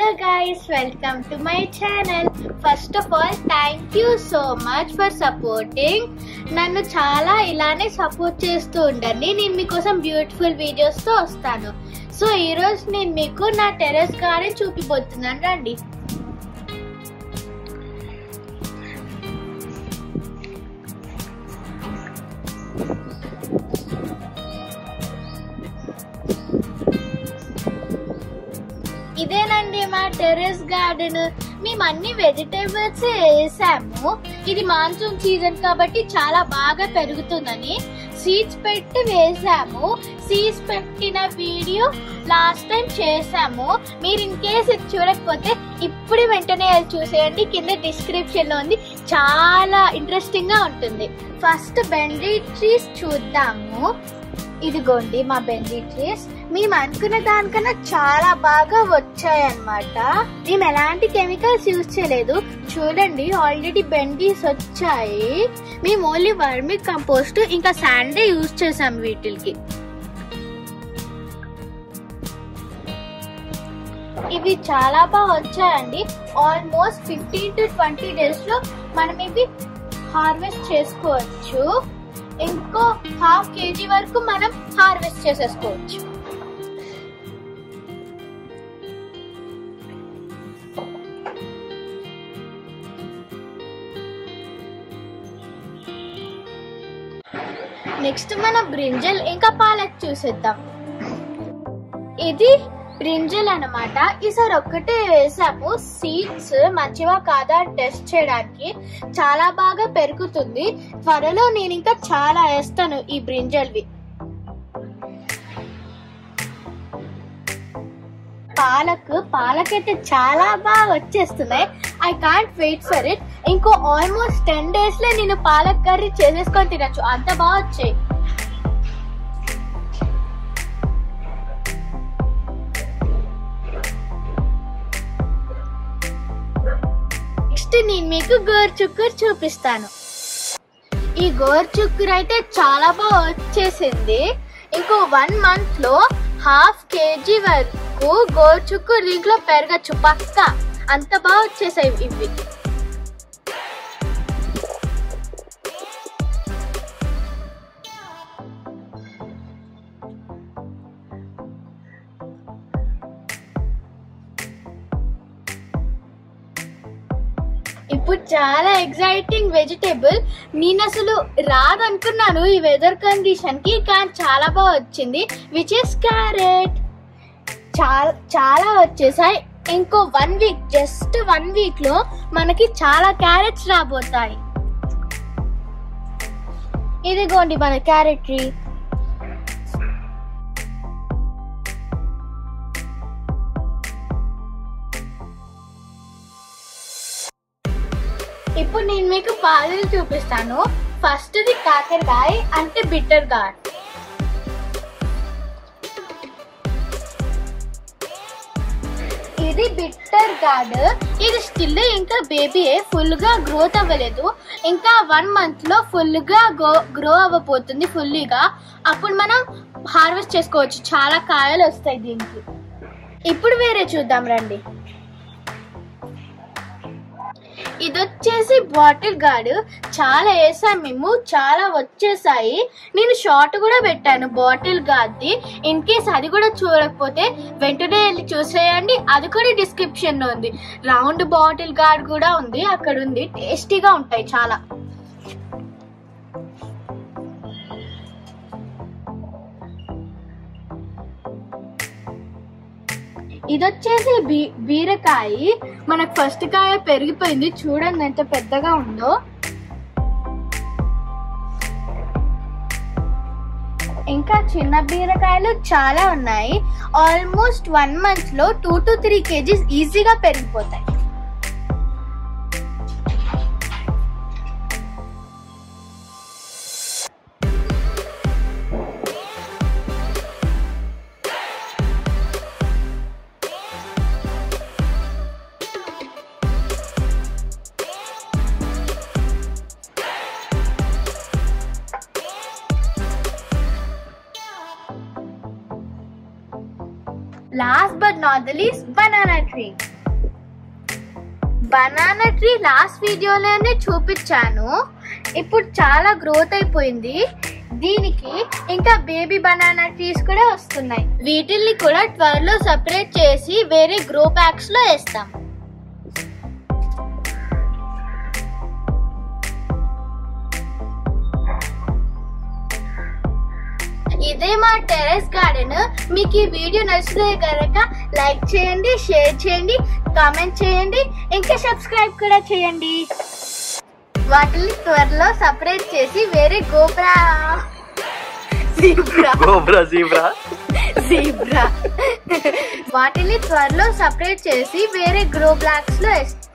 Hello guys, welcome to my channel. First of all, thank you so much for supporting. నన్ను చాలా ఇలానే support చేస్తూ ఉండండి. నేను మీకోసం బ్యూటిఫుల్ వీడియోస్ తో వస్తాను. సో ఈ రోజు నేను మీకు నా టెర్రస్ గార్డెన్ చూపిపోతున్నాను రండి. ఇదేనండి మా టెర్రస్ గార్డెన్. మేము అన్ని వెజిటేబుల్స్ వేసాము. ఇది మాన్సూన్ సీజన్ కాబట్టి చాలా బాగా పెరుగుతుందని సీడ్స్ పెట్టి వేసాము. సీడ్స్ పెట్టిన వీడియో లాస్ట్ టైం చేసాము. మీరు ఇన్ కేస్ ఇది చూడకపోతే ఇప్పుడు వెంటనే అది చూసేయండి. కింద డిస్క్రిప్షన్ లో ఉంది, చాలా ఇంట్రెస్టింగ్ గా ఉంటుంది. ఫస్ట్ బెండి ట్రీస్ చూద్దాము. ఇదిగోండి మా బెండి ట్రీస్. మేము అనుకున్న దానికన్నా చాలా బాగా వచ్చాయన్నమాట. మేము ఎలాంటి కెమికల్స్ యూజ్ చేయలేదు. చూడండి ఆల్రెడీ బెండీస్ వచ్చాయి. మేము ఓన్లీ వర్మి కంపోస్ట్ ఇంకా శాండే యూజ్ చేసాం వీటికి. ఇవి చాలా బాగా వచ్చాయండి. ఆల్మోస్ట్ 15 to 20 days లో మనం ఇవి హార్వెస్ట్ చేసుకోవచ్చు. ఇంకో 1/2 kg వరకు మనం హార్వెస్ట్ చేసేసుకోవచ్చు. నెక్స్ట్ మనం బ్రింజల్ ఇంకా పాలక్ చూసేద్దాం. ఇది బ్రింజల్ అన్నమాట. ఈసారి ఒక్కటే వేసాము. సీడ్స్ మంచిగా కాదా టెస్ట్ చేయడానికి. చాలా బాగా పెరుగుతుంది. త్వరలో నేను ఇంకా చాలా వేస్తాను ఈ బ్రింజల్వి. పాలక్ అయితే చాలా బాగా వచ్చేస్తున్నాయి. I can't wait for it. ఇంకో ఆల్మోస్ట్ 10 days లో నేను పాలక్ కర్రీ చేసేసుకొని తినచ్చు, అంత బాగా వచ్చాయి. నెక్స్ట్ నేను మీకు గోరుచుక్కూర చూపిస్తాను. ఈ గోరుచుక్కూర అయితే చాలా బాగా వచ్చేసింది. ఇంకో 1 month లో 1/2 kg వరకు గోరుచుక్కూర దీంట్లో పెరగచ్చు పక్కా. అంత బాగా వచ్చేసాయి ఇవి. ఇప్పుడు చాలా ఎక్సైటింగ్ వెజిటేబుల్. నేను అసలు రాదనుకున్నాను ఈ వెదర్ కండిషన్ కి, కానీ చాలా బాగా వచ్చింది. Which is carrot. చాలా వచ్చేసాయి. ఇంకో 1 week, జస్ట్ 1 week లో మనకి చాలా క్యారెట్స్ రాబోతాయి. ఇదిగోండి మన క్యారెట్ ట్రీ. ఇప్పుడు నేను మీకు పాదులు చూపిస్తాను. ఫస్ట్ ది కాకరకాయ అంటే బిట్టర్ గార్డ్. ఇది బిట్టర్ గార్డ్. ఇది స్టిల్ ఇంకా బేబీయే, ఫుల్ గా గ్రోత్ అవ్వలేదు. ఇంకా 1 month లో ఫుల్ గా గ్రో అవ్వబోతుంది ఫుల్లీగా. అప్పుడు మనం హార్వెస్ట్ చేసుకోవచ్చు. చాలా కాయలు వస్తాయి దీనికి. ఇప్పుడు వేరే చూద్దాం రండి. ఇది వచ్చేసి బాటిల్ గార్డ్. చాలా వేసాం మేము, చాలా వచ్చేసాయి. నేను షార్ట్ కూడా పెట్టాను బాటిల్ గార్డ్ది. ఇన్ కేస్ అది కూడా చూడకపోతే వెంటనే వెళ్ళి చూసేయండి. అది కూడా డిస్క్రిప్షన్ లో ఉంది. రౌండ్ బాటిల్ గార్డ్ కూడా ఉంది, అక్కడ ఉంది. టేస్టీగా ఉంటాయి చాలా. ఇది వచ్చేసి బీరకాయ. మనకు ఫస్ట్ కాయ పెరిగిపోయింది, చూడండి ఎంత పెద్దగా ఉందో. ఇంకా చిన్న బీరకాయలు చాలా ఉన్నాయి. ఆల్మోస్ట్ 1 month లో 2 to 3 kgs ఈజీగా పెరిగిపోతాయి. Last but not the least, banana tree. Banana tree last వీడియోలోనే చూపించాను. ఇప్పుడు చాలా గ్రోత్ అయిపోయింది. దీనికి ఇంకా బేబీ బనానా ట్రీస్ కూడా వస్తున్నాయి. వీటిల్ని కూడా త్వరలో సెపరేట్ చేసి వేరే గ్రో బ్యాగ్స్ లో వేస్తాం. ఇదే మా టెర్రస్ గార్డెన్. మీకు ఈ వీడియో నచ్చితే కనుక లైక్ చేయండి, షేర్ చేయండి, కామెంట్ చేయండి, ఇంకా సబ్స్క్రైబ్ కూడా చేయండి. వాటిని త్వరలో సెపరేట్ చేసి వేరే వాటిని త్వరలో సెపరేట్ చేసి వేరే గ్రో బ్లాక్స్ లో వేస్తాం.